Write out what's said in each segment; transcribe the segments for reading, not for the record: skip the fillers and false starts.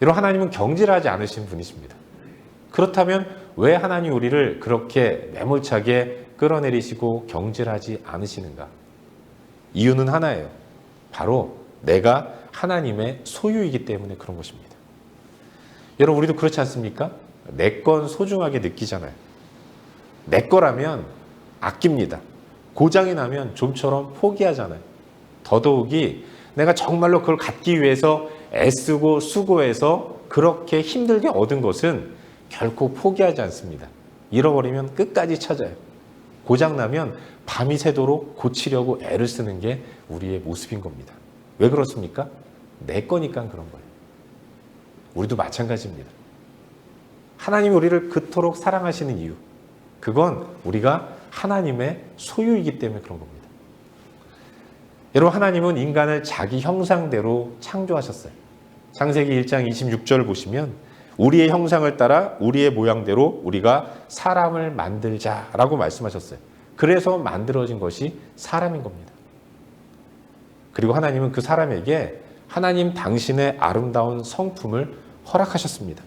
여러분, 하나님은 경질하지 않으신 분이십니다. 그렇다면 왜 하나님 우리를 그렇게 매몰차게 끌어내리시고 경질하지 않으시는가? 이유는 하나예요. 바로 내가 하나님의 소유이기 때문에 그런 것입니다. 여러분, 우리도 그렇지 않습니까? 내 건 소중하게 느끼잖아요. 내 거라면 아낍니다. 고장이 나면 좀처럼 포기하잖아요. 더더욱이 내가 정말로 그걸 갖기 위해서 애쓰고 수고해서 그렇게 힘들게 얻은 것은 결코 포기하지 않습니다. 잃어버리면 끝까지 찾아요. 고장나면 밤이 새도록 고치려고 애를 쓰는 게 우리의 모습인 겁니다. 왜 그렇습니까? 내 거니까 그런 거예요. 우리도 마찬가지입니다. 하나님이 우리를 그토록 사랑하시는 이유, 그건 우리가 하나님의 소유이기 때문에 그런 겁니다. 여러분, 하나님은 인간을 자기 형상대로 창조하셨어요. 창세기 1장 26절 보시면 우리의 형상을 따라 우리의 모양대로 우리가 사람을 만들자라고 말씀하셨어요. 그래서 만들어진 것이 사람인 겁니다. 그리고 하나님은 그 사람에게 하나님 당신의 아름다운 성품을 허락하셨습니다.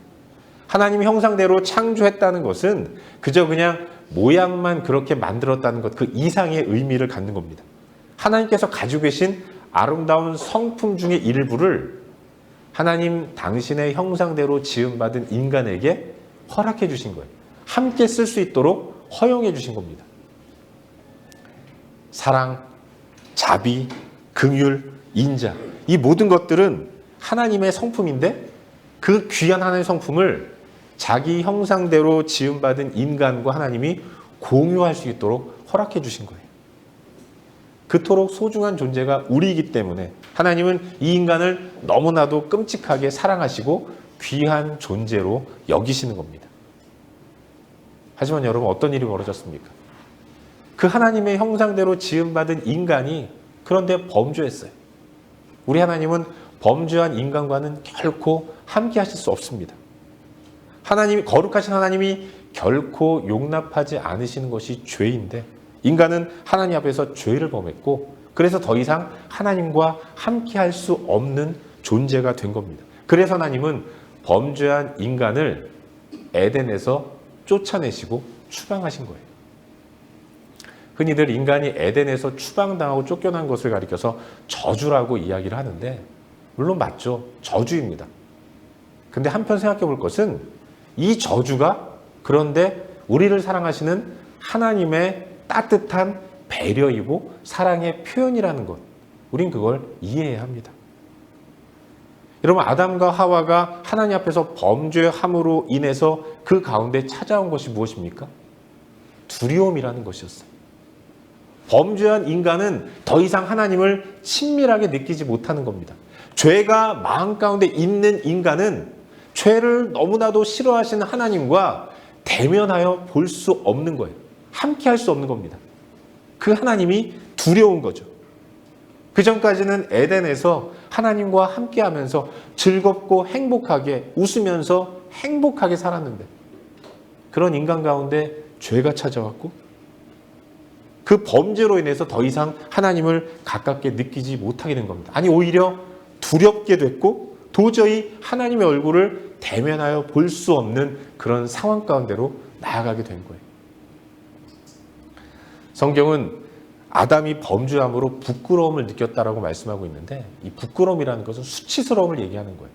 하나님 형상대로 창조했다는 것은 그저 그냥 모양만 그렇게 만들었다는 것, 그 이상의 의미를 갖는 겁니다. 하나님께서 가지고 계신 아름다운 성품 중의 일부를 하나님 당신의 형상대로 지음받은 인간에게 허락해 주신 거예요. 함께 쓸 수 있도록 허용해 주신 겁니다. 사랑, 자비, 긍휼, 인자, 이 모든 것들은 하나님의 성품인데 그 귀한 하나님의 성품을 자기 형상대로 지음받은 인간과 하나님이 공유할 수 있도록 허락해 주신 거예요. 그토록 소중한 존재가 우리이기 때문에 하나님은 이 인간을 너무나도 끔찍하게 사랑하시고 귀한 존재로 여기시는 겁니다. 하지만 여러분, 어떤 일이 벌어졌습니까? 그 하나님의 형상대로 지음받은 인간이 그런데 범죄했어요. 우리 하나님은 범죄한 인간과는 결코 함께 하실 수 없습니다. 하나님이, 거룩하신 하나님이 결코 용납하지 않으시는 것이 죄인데 인간은 하나님 앞에서 죄를 범했고 그래서 더 이상 하나님과 함께 할 수 없는 존재가 된 겁니다. 그래서 하나님은 범죄한 인간을 에덴에서 쫓아내시고 추방하신 거예요. 흔히들 인간이 에덴에서 추방당하고 쫓겨난 것을 가리켜서 저주라고 이야기를 하는데 물론 맞죠. 저주입니다. 근데 한편 생각해 볼 것은 이 저주가 그런데 우리를 사랑하시는 하나님의 따뜻한 배려이고 사랑의 표현이라는 것, 우린 그걸 이해해야 합니다. 여러분, 아담과 하와가 하나님 앞에서 범죄함으로 인해서 그 가운데 찾아온 것이 무엇입니까? 두려움이라는 것이었어요. 범죄한 인간은 더 이상 하나님을 친밀하게 느끼지 못하는 겁니다. 죄가 마음 가운데 있는 인간은 죄를 너무나도 싫어하시는 하나님과 대면하여 볼 수 없는 거예요. 함께 할 수 없는 겁니다. 그 하나님이 두려운 거죠. 그 전까지는 에덴에서 하나님과 함께 하면서 즐겁고 행복하게 웃으면서 행복하게 살았는데 그런 인간 가운데 죄가 찾아왔고 그 범죄로 인해서 더 이상 하나님을 가깝게 느끼지 못하게 된 겁니다. 아니, 오히려 두렵게 됐고 도저히 하나님의 얼굴을 대면하여 볼 수 없는 그런 상황 가운데로 나아가게 된 거예요. 성경은 아담이 범죄함으로 부끄러움을 느꼈다라고 말씀하고 있는데 이 부끄러움이라는 것은 수치스러움을 얘기하는 거예요.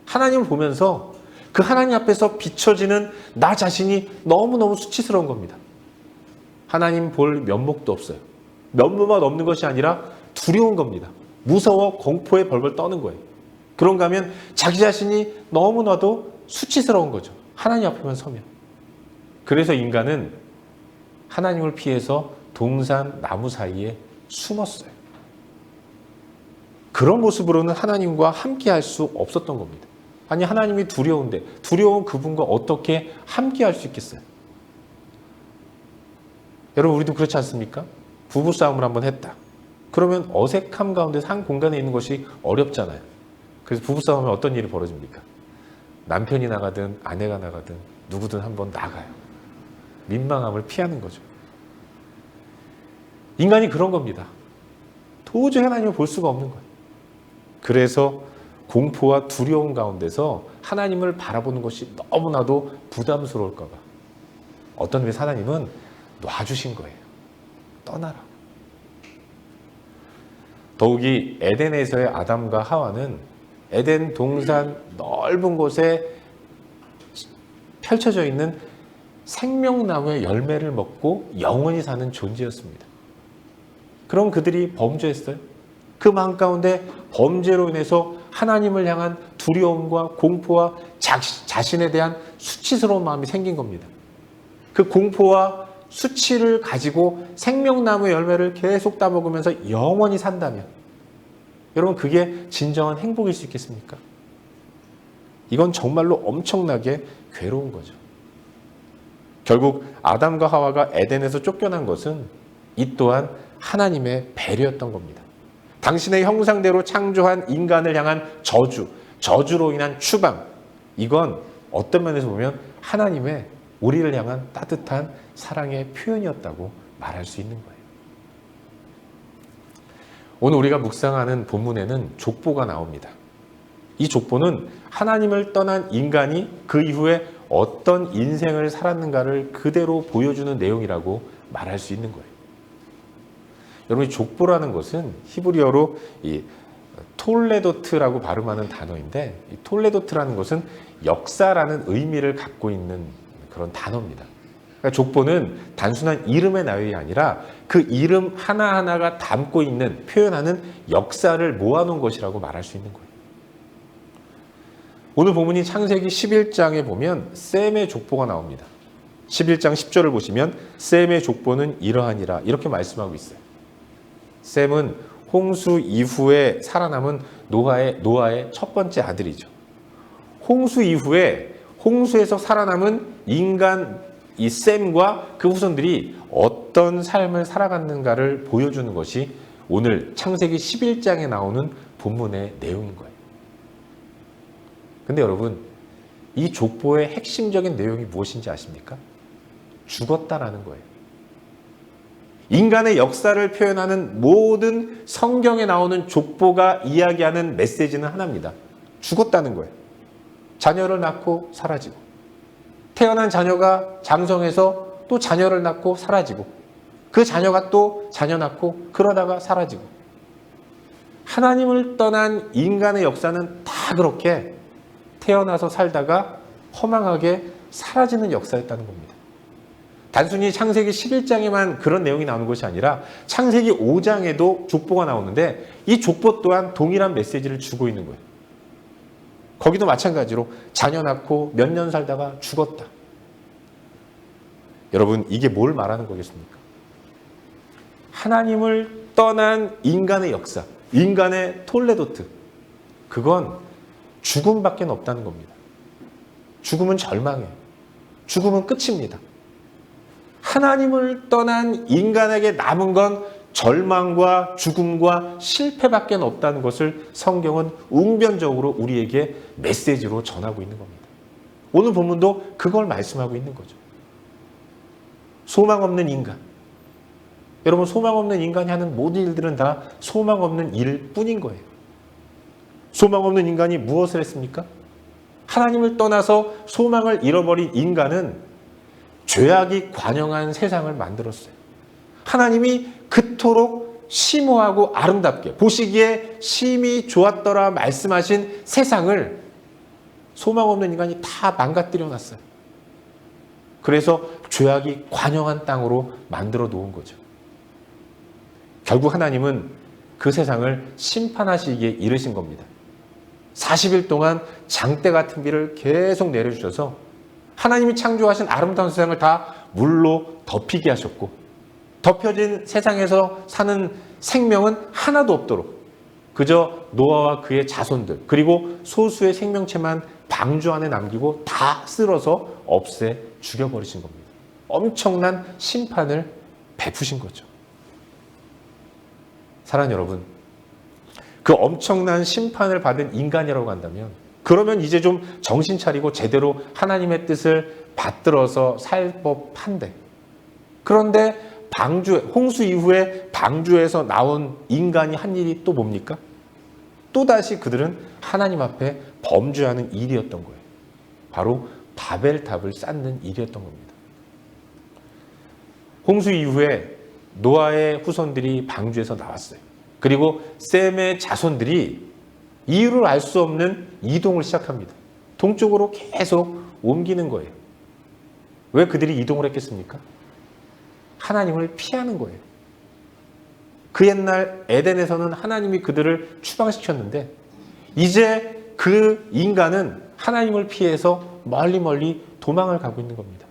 하나님을 보면서 그 하나님 앞에서 비춰지는 나 자신이 너무너무 수치스러운 겁니다. 하나님 볼 면목도 없어요. 면모만 없는 것이 아니라 두려운 겁니다. 무서워 공포에 벌벌 떠는 거예요. 그런가 하면 자기 자신이 너무나도 수치스러운 거죠. 하나님 앞에만 서면. 그래서 인간은 하나님을 피해서 동산 나무 사이에 숨었어요. 그런 모습으로는 하나님과 함께 할 수 없었던 겁니다. 아니, 하나님이 두려운데 두려운 그분과 어떻게 함께 할 수 있겠어요? 여러분, 우리도 그렇지 않습니까? 부부싸움을 한번 했다. 그러면 어색함 가운데서 한 공간에 있는 것이 어렵잖아요. 그래서 부부싸움은 어떤 일이 벌어집니까? 남편이 나가든 아내가 나가든 누구든 한번 나가요. 민망함을 피하는 거죠. 인간이 그런 겁니다. 도저히 하나님을 볼 수가 없는 거예요. 그래서 공포와 두려움 가운데서 하나님을 바라보는 것이 너무나도 부담스러울까 봐 어떤 의미에서 하나님은 놔주신 거예요. 떠나라. 더욱이 에덴에서의 아담과 하와는 에덴 동산 넓은 곳에 펼쳐져 있는 생명나무의 열매를 먹고 영원히 사는 존재였습니다. 그럼 그들이 범죄했어요. 그 마음 가운데 범죄로 인해서 하나님을 향한 두려움과 공포와 자신에 대한 수치스러운 마음이 생긴 겁니다. 그 공포와 수치를 가지고 생명나무의 열매를 계속 따먹으면서 영원히 산다면 여러분 그게 진정한 행복일 수 있겠습니까? 이건 정말로 엄청나게 괴로운 거죠. 결국 아담과 하와가 에덴에서 쫓겨난 것은 이 또한 하나님의 배려였던 겁니다. 당신의 형상대로 창조한 인간을 향한 저주로 인한 추방, 이건 어떤 면에서 보면 하나님의 우리를 향한 따뜻한 사랑의 표현이었다고 말할 수 있는 거예요. 오늘 우리가 묵상하는 본문에는 족보가 나옵니다. 이 족보는 하나님을 떠난 인간이 그 이후에 어떤 인생을 살았는가를 그대로 보여주는 내용이라고 말할 수 있는 거예요. 여러분, 이 족보라는 것은 히브리어로 이 톨레도트라고 발음하는 단어인데, 이 톨레도트라는 것은 역사라는 의미를 갖고 있는 그런 단어입니다. 그러니까 족보는 단순한 이름의 나열이 아니라 그 이름 하나하나가 담고 있는, 표현하는 역사를 모아놓은 것이라고 말할 수 있는 거예요. 오늘 본문이 창세기 11장에 보면 셈의 족보가 나옵니다. 11장 10절을 보시면 셈의 족보는 이러하니라 이렇게 말씀하고 있어요. 셈은 홍수 이후에 살아남은 노아의 첫 번째 아들이죠. 홍수 이후에 홍수에서 살아남은 인간 이 셈과 그 후손들이 어떤 삶을 살아갔는가를 보여주는 것이 오늘 창세기 11장에 나오는 본문의 내용인 거예요. 근데 여러분, 이 족보의 핵심적인 내용이 무엇인지 아십니까? 죽었다라는 거예요. 인간의 역사를 표현하는 모든 성경에 나오는 족보가 이야기하는 메시지는 하나입니다. 죽었다는 거예요. 자녀를 낳고 사라지고, 태어난 자녀가 장성해서 또 자녀를 낳고 사라지고, 그 자녀가 또 자녀 낳고 그러다가 사라지고, 하나님을 떠난 인간의 역사는 다 그렇게 태어나서 살다가 허망하게 사라지는 역사였다는 겁니다. 단순히 창세기 11장에만 그런 내용이 나오는 것이 아니라 창세기 5장에도 족보가 나오는데 이 족보 또한 동일한 메시지를 주고 있는 거예요. 거기도 마찬가지로 자녀 낳고 몇 년 살다가 죽었다. 여러분, 이게 뭘 말하는 거겠습니까? 하나님을 떠난 인간의 역사, 인간의 톨레도트, 그건 죽음밖에 없다는 겁니다. 죽음은 절망이에요. 죽음은 끝입니다. 하나님을 떠난 인간에게 남은 건 절망과 죽음과 실패밖에 없다는 것을 성경은 웅변적으로 우리에게 메시지로 전하고 있는 겁니다. 오늘 본문도 그걸 말씀하고 있는 거죠. 소망 없는 인간. 여러분, 소망 없는 인간이 하는 모든 일들은 다 소망 없는 일 뿐인 거예요. 소망 없는 인간이 무엇을 했습니까? 하나님을 떠나서 소망을 잃어버린 인간은 죄악이 관영한 세상을 만들었어요. 하나님이 그토록 심오하고 아름답게 보시기에 심히 좋았더라 말씀하신 세상을 소망 없는 인간이 다 망가뜨려 놨어요. 그래서 죄악이 관영한 땅으로 만들어 놓은 거죠. 결국 하나님은 그 세상을 심판하시기에 이르신 겁니다. 40일 동안 장대 같은 비를 계속 내려주셔서 하나님이 창조하신 아름다운 세상을 다 물로 덮이게 하셨고, 덮여진 세상에서 사는 생명은 하나도 없도록 그저 노아와 그의 자손들 그리고 소수의 생명체만 방주 안에 남기고 다 쓸어서 없애 죽여버리신 겁니다. 엄청난 심판을 베푸신 거죠. 사랑하는 여러분, 그 엄청난 심판을 받은 인간이라고 한다면, 그러면 이제 좀 정신 차리고 제대로 하나님의 뜻을 받들어서 살 법한데, 그런데 홍수 이후에 방주에서 나온 인간이 한 일이 또 뭡니까? 또다시 그들은 하나님 앞에 범죄하는 일이었던 거예요. 바로 바벨탑을 쌓는 일이었던 겁니다. 홍수 이후에 노아의 후손들이 방주에서 나왔어요. 그리고 셈의 자손들이 이유를 알 수 없는 이동을 시작합니다. 동쪽으로 계속 옮기는 거예요. 왜 그들이 이동을 했겠습니까? 하나님을 피하는 거예요. 그 옛날 에덴에서는 하나님이 그들을 추방시켰는데 이제 그 인간은 하나님을 피해서 멀리 도망을 가고 있는 겁니다.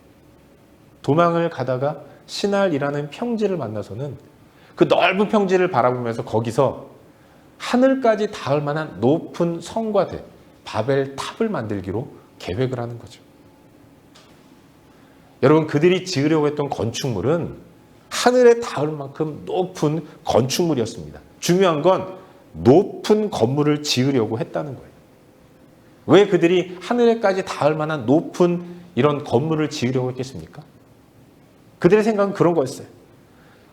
도망을 가다가 시날이라는 평지를 만나서는 그 넓은 평지를 바라보면서 거기서 하늘까지 닿을 만한 높은 성과 대 바벨탑을 만들기로 계획을 하는 거죠. 여러분, 그들이 지으려고 했던 건축물은 하늘에 닿을 만큼 높은 건축물이었습니다. 중요한 건 높은 건물을 지으려고 했다는 거예요. 왜 그들이 하늘에까지 닿을 만한 높은 이런 건물을 지으려고 했겠습니까? 그들의 생각은 그런 거였어요.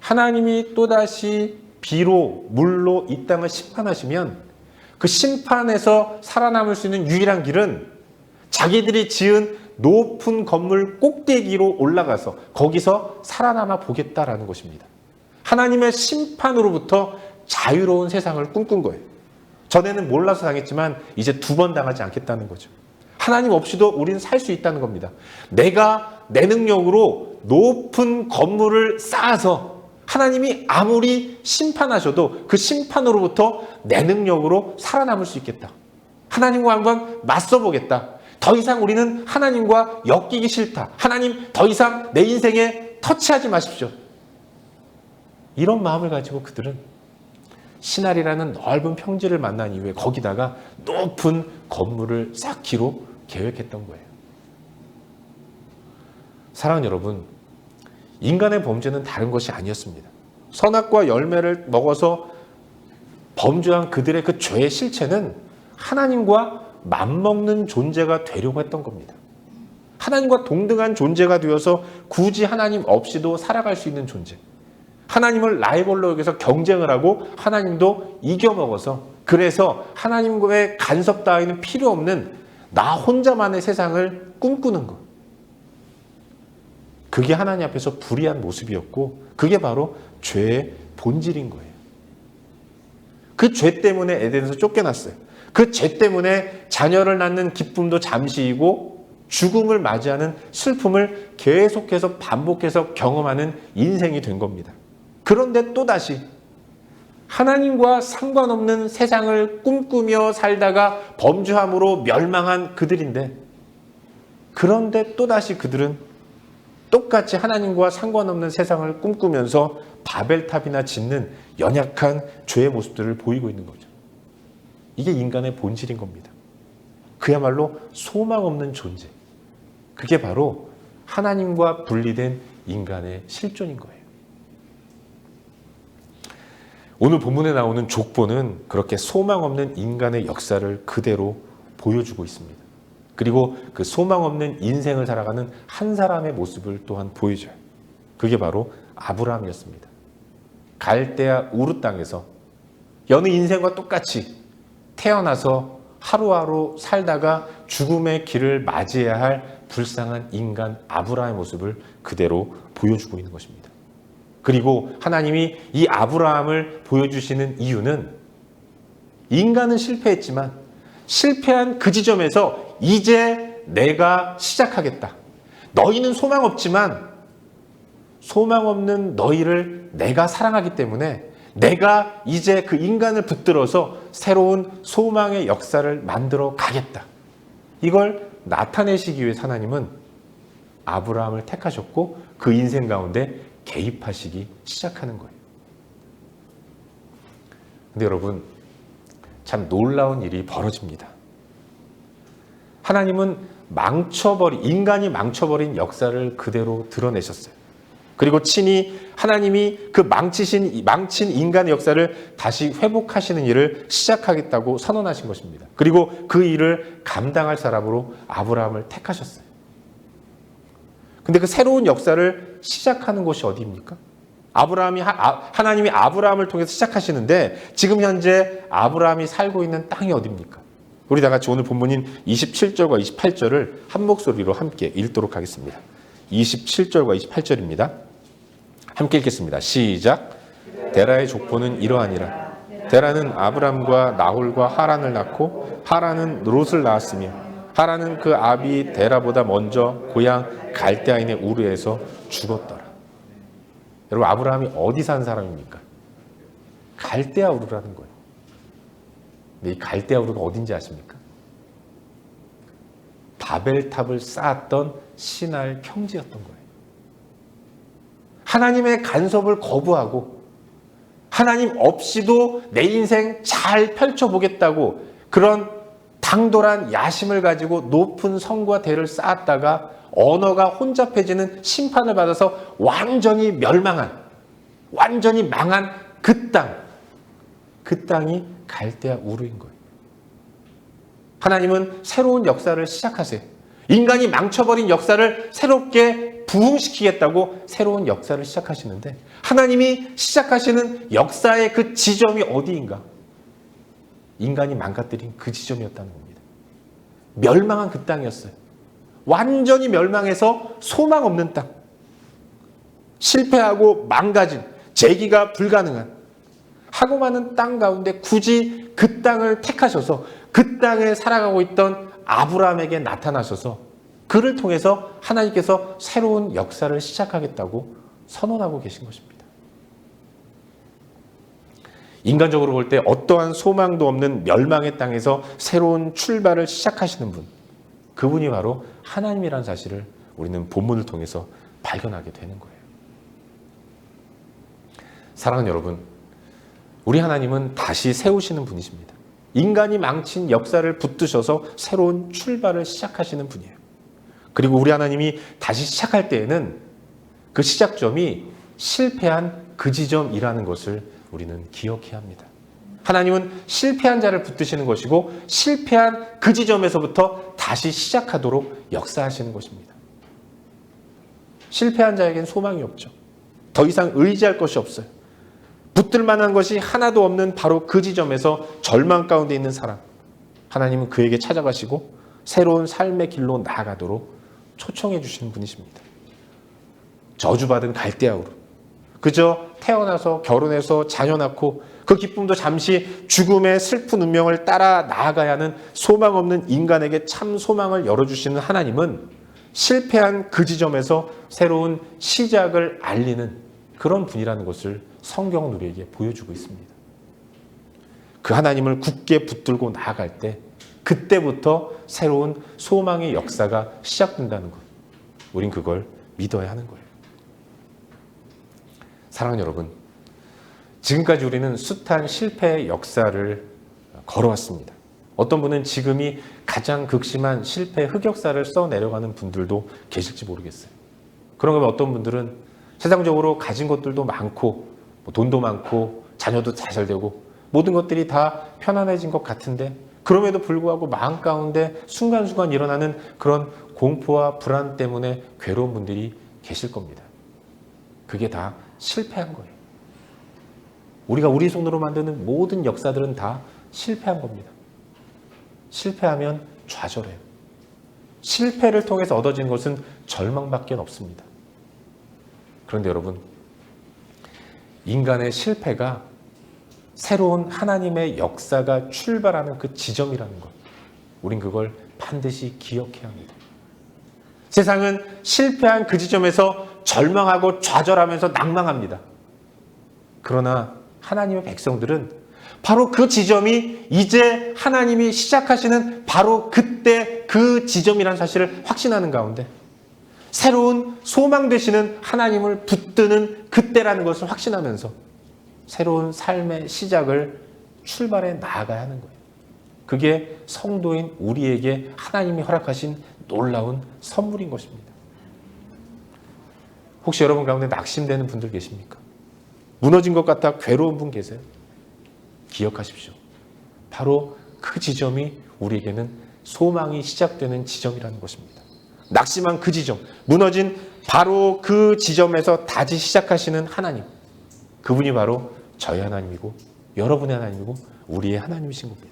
하나님이 또다시 비로 물로 이 땅을 심판하시면 그 심판에서 살아남을 수 있는 유일한 길은 자기들이 지은 높은 건물 꼭대기로 올라가서 거기서 살아남아 보겠다라는 것입니다. 하나님의 심판으로부터 자유로운 세상을 꿈꾼 거예요. 전에는 몰라서 당했지만 이제 2번 당하지 않겠다는 거죠. 하나님 없이도 우리는 살 수 있다는 겁니다. 내가 내 능력으로 높은 건물을 쌓아서 하나님이 아무리 심판하셔도 그 심판으로부터 내 능력으로 살아남을 수 있겠다. 하나님과 한번 맞서보겠다. 더 이상 우리는 하나님과 엮이기 싫다. 하나님, 더 이상 내 인생에 터치하지 마십시오. 이런 마음을 가지고 그들은 시날이라는 넓은 평지를 만난 이후에 거기다가 높은 건물을 쌓기로 계획했던 거예요. 사랑하는 여러분, 인간의 범죄는 다른 것이 아니었습니다. 선악과 열매를 먹어서 범죄한 그들의 그 죄의 실체는 하나님과 맞먹는 존재가 되려고 했던 겁니다. 하나님과 동등한 존재가 되어서 굳이 하나님 없이도 살아갈 수 있는 존재. 하나님을 라이벌로 여기서 경쟁을 하고 하나님도 이겨먹어서 그래서 하나님과의 간섭 따위는 필요 없는 나 혼자만의 세상을 꿈꾸는 것. 그게 하나님 앞에서 불의한 모습이었고 그게 바로 죄의 본질인 거예요. 그 죄 때문에 에덴에서 쫓겨났어요. 그 죄 때문에 자녀를 낳는 기쁨도 잠시이고 죽음을 맞이하는 슬픔을 계속해서 반복해서 경험하는 인생이 된 겁니다. 그런데 또다시 하나님과 상관없는 세상을 꿈꾸며 살다가 범죄함으로 멸망한 그들인데 그런데 또다시 그들은 똑같이 하나님과 상관없는 세상을 꿈꾸면서 바벨탑이나 짓는 연약한 죄의 모습들을 보이고 있는 거죠. 이게 인간의 본질인 겁니다. 그야말로 소망 없는 존재. 그게 바로 하나님과 분리된 인간의 실존인 거예요. 오늘 본문에 나오는 족보는 그렇게 소망 없는 인간의 역사를 그대로 보여주고 있습니다. 그리고 그 소망 없는 인생을 살아가는 한 사람의 모습을 또한 보여줘요. 그게 바로 아브라함이었습니다. 갈대아 우르 땅에서 여느 인생과 똑같이 태어나서 하루하루 살다가 죽음의 길을 맞이해야 할 불쌍한 인간 아브라함의 모습을 그대로 보여주고 있는 것입니다. 그리고 하나님이 이 아브라함을 보여주시는 이유는 인간은 실패했지만 실패한 그 지점에서 이제 내가 시작하겠다. 너희는 소망 없지만 소망 없는 너희를 내가 사랑하기 때문에 내가 이제 그 인간을 붙들어서 새로운 소망의 역사를 만들어 가겠다. 이걸 나타내시기 위해 하나님은 아브라함을 택하셨고 그 인생 가운데 개입하시기 시작하는 거예요. 근데 여러분, 참 놀라운 일이 벌어집니다. 하나님은 인간이 망쳐버린 역사를 그대로 드러내셨어요. 그리고 친히 하나님이 그 망친 인간의 역사를 다시 회복하시는 일을 시작하겠다고 선언하신 것입니다. 그리고 그 일을 감당할 사람으로 아브라함을 택하셨어요. 근데 그 새로운 역사를 시작하는 곳이 어디입니까? 하나님이 아브라함을 통해서 시작하시는데 지금 현재 아브라함이 살고 있는 땅이 어디입니까? 우리 다 같이 오늘 본문인 27절과 28절을 한 목소리로 함께 읽도록 하겠습니다. 27절과 28절입니다. 함께 읽겠습니다. 시작. 데라의 족보는 이러하니라. 데라는 아브람과 나홀과 하란을 낳고 하란은 롯을 낳았으며 하란은 그 아비 데라보다 먼저 고향 갈대아인의 우르에서 죽었더라. 여러분, 아브라함이 어디 산 사람입니까? 갈대아 우르라는 거예요. 근데 이 갈대아 우르가 어딘지 아십니까? 바벨탑을 쌓았던 신할 평지였던 거예요. 하나님의 간섭을 거부하고 하나님 없이도 내 인생 잘 펼쳐보겠다고 그런 당돌한 야심을 가지고 높은 성과 대를 쌓았다가 언어가 혼잡해지는 심판을 받아서 완전히 멸망한, 완전히 망한 그 땅이 갈대아 우르인 거예요. 하나님은 새로운 역사를 시작하세요. 인간이 망쳐버린 역사를 새롭게 부흥시키겠다고 새로운 역사를 시작하시는데 하나님이 시작하시는 역사의 그 지점이 어디인가? 인간이 망가뜨린 그 지점이었다는 겁니다. 멸망한 그 땅이었어요. 완전히 멸망해서 소망 없는 땅. 실패하고 망가진, 재기가 불가능한 하고 많은 땅 가운데 굳이 그 땅을 택하셔서 그 땅에 살아가고 있던 아브라함에게 나타나셔서 그를 통해서 하나님께서 새로운 역사를 시작하겠다고 선언하고 계신 것입니다. 인간적으로 볼 때 어떠한 소망도 없는 멸망의 땅에서 새로운 출발을 시작하시는 분, 그분이 바로 하나님이라는 사실을 우리는 본문을 통해서 발견하게 되는 거예요. 사랑하는 여러분, 우리 하나님은 다시 세우시는 분이십니다. 인간이 망친 역사를 붙드셔서 새로운 출발을 시작하시는 분이에요. 그리고 우리 하나님이 다시 시작할 때에는 그 시작점이 실패한 그 지점이라는 것을 우리는 기억해야 합니다. 하나님은 실패한 자를 붙드시는 것이고 실패한 그 지점에서부터 다시 시작하도록 역사하시는 것입니다. 실패한 자에겐 소망이 없죠. 더 이상 의지할 것이 없어요. 붙들 만한 것이 하나도 없는 바로 그 지점에서 절망 가운데 있는 사람, 하나님은 그에게 찾아가시고 새로운 삶의 길로 나아가도록 초청해 주시는 분이십니다. 저주받은 갈대아 우르, 그저 태어나서 결혼해서 자녀 낳고 그 기쁨도 잠시 죽음의 슬픈 운명을 따라 나아가야 하는 소망 없는 인간에게 참 소망을 열어주시는 하나님은 실패한 그 지점에서 새로운 시작을 알리는 그런 분이라는 것을 성경은 우리에게 보여주고 있습니다. 그 하나님을 굳게 붙들고 나아갈 때 그때부터 새로운 소망의 역사가 시작된다는 것, 우린 그걸 믿어야 하는 거예요. 사랑하는 여러분, 지금까지 우리는 숱한 실패의 역사를 걸어왔습니다. 어떤 분은 지금이 가장 극심한 실패 흑역사를 써내려가는 분들도 계실지 모르겠어요. 그런가 하면 어떤 분들은 세상적으로 가진 것들도 많고 돈도 많고 자녀도 잘 되고 모든 것들이 다 편안해진 것 같은데 그럼에도 불구하고 마음 가운데 순간순간 일어나는 그런 공포와 불안 때문에 괴로운 분들이 계실 겁니다. 그게 다 실패한 거예요. 우리가 우리 손으로 만드는 모든 역사들은 다 실패한 겁니다. 실패하면 좌절해요. 실패를 통해서 얻어지는 것은 절망밖에 없습니다. 그런데 여러분, 인간의 실패가 새로운 하나님의 역사가 출발하는 그 지점이라는 것, 우린 그걸 반드시 기억해야 합니다. 세상은 실패한 그 지점에서 절망하고 좌절하면서 낭망합니다. 그러나 하나님의 백성들은 바로 그 지점이 이제 하나님이 시작하시는 바로 그때 그 지점이라는 사실을 확신하는 가운데 새로운 소망 되시는 하나님을 붙드는 그때라는 것을 확신하면서 새로운 삶의 시작을 출발해 나아가야 하는 거예요. 그게 성도인 우리에게 하나님이 허락하신 놀라운 선물인 것입니다. 혹시 여러분 가운데 낙심되는 분들 계십니까? 무너진 것 같아 괴로운 분 계세요? 기억하십시오. 바로 그 지점이 우리에게는 소망이 시작되는 지점이라는 것입니다. 낙심한 그 지점, 무너진 바로 그 지점에서 다시 시작하시는 하나님, 그분이 바로 저희 하나님이고 여러분의 하나님이고 우리의 하나님이신 겁니다.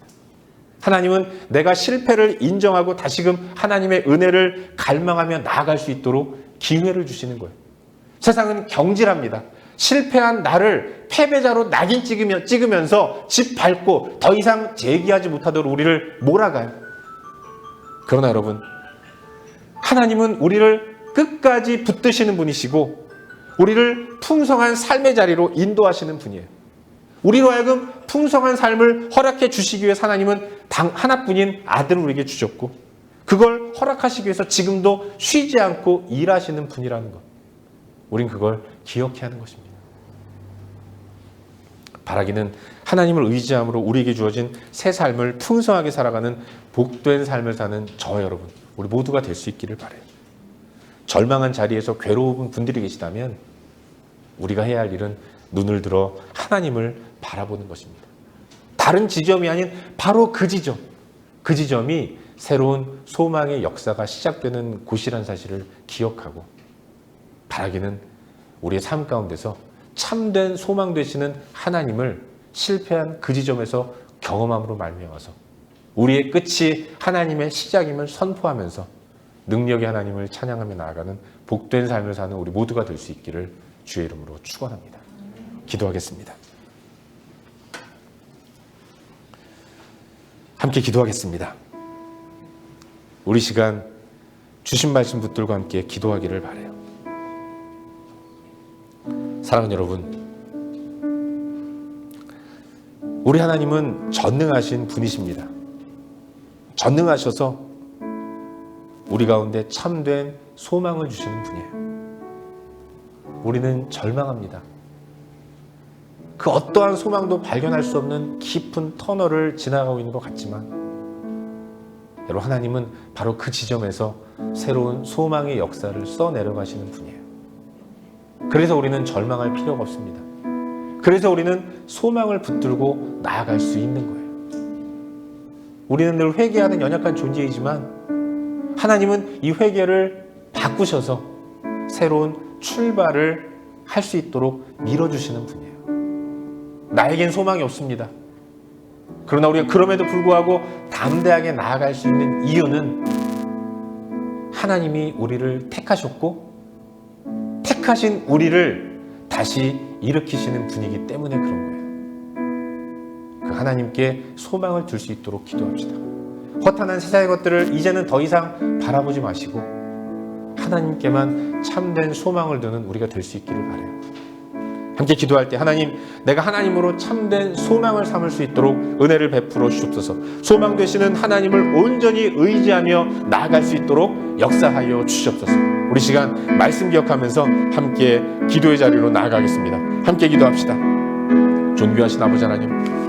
하나님은 내가 실패를 인정하고 다시금 하나님의 은혜를 갈망하며 나아갈 수 있도록 기회를 주시는 거예요. 세상은 경질합니다. 실패한 나를 패배자로 낙인 찍으면서 집 밟고 더 이상 재기하지 못하도록 우리를 몰아가요. 그러나 여러분, 하나님은 우리를 끝까지 붙드시는 분이시고 우리를 풍성한 삶의 자리로 인도하시는 분이에요. 우리로 하여금 풍성한 삶을 허락해 주시기 위해 하나님은 단 하나뿐인 아들을 우리에게 주셨고 그걸 허락하시기 위해서 지금도 쉬지 않고 일하시는 분이라는 것. 우린 그걸 기억해야 하는 것입니다. 바라기는 하나님을 의지함으로 우리에게 주어진 새 삶을 풍성하게 살아가는 복된 삶을 사는 저와 여러분, 우리 모두가 될 수 있기를 바라요. 절망한 자리에서 괴로운 분들이 계시다면 우리가 해야 할 일은 눈을 들어 하나님을 바라보는 것입니다. 다른 지점이 아닌 바로 그 지점, 그 지점이 새로운 소망의 역사가 시작되는 곳이라는 사실을 기억하고 바라기는 우리의 삶 가운데서 참된 소망 되시는 하나님을 실패한 그 지점에서 경험함으로 말미암아서 우리의 끝이 하나님의 시작임을 선포하면서 능력의 하나님을 찬양하며 나아가는 복된 삶을 사는 우리 모두가 될 수 있기를 주의 이름으로 축원합니다. 기도하겠습니다. 함께 기도하겠습니다. 우리 시간 주신 말씀 붙들과 함께 기도하기를 바라요. 사랑하는 여러분, 우리 하나님은 전능하신 분이십니다. 전능하셔서 우리 가운데 참된 소망을 주시는 분이에요. 우리는 절망합니다. 그 어떠한 소망도 발견할 수 없는 깊은 터널을 지나가고 있는 것 같지만 여러분, 하나님은 바로 그 지점에서 새로운 소망의 역사를 써내려가시는 분이에요. 그래서 우리는 절망할 필요가 없습니다. 그래서 우리는 소망을 붙들고 나아갈 수 있는 거예요. 우리는 늘 회개하는 연약한 존재이지만 하나님은 이 회개를 바꾸셔서 새로운 출발을 할 수 있도록 밀어주시는 분이에요. 나에겐 소망이 없습니다. 그러나 우리가 그럼에도 불구하고 담대하게 나아갈 수 있는 이유는 하나님이 우리를 택하셨고 택하신 우리를 다시 일으키시는 분이기 때문에 그런 거예요. 그 하나님께 소망을 둘 수 있도록 기도합시다. 허탄한 세상의 것들을 이제는 더 이상 바라보지 마시고 하나님께만 참된 소망을 두는 우리가 될 수 있기를 바라요. 함께 기도할 때 하나님, 내가 하나님으로 참된 소망을 삼을 수 있도록 은혜를 베풀어 주옵소서. 소망 되시는 하나님을 온전히 의지하며 나아갈 수 있도록 역사하여 주시옵소서. 우리 시간 말씀 기억하면서 함께 기도의 자리로 나아가겠습니다. 함께 기도합시다. 존귀하신 아버지 하나님,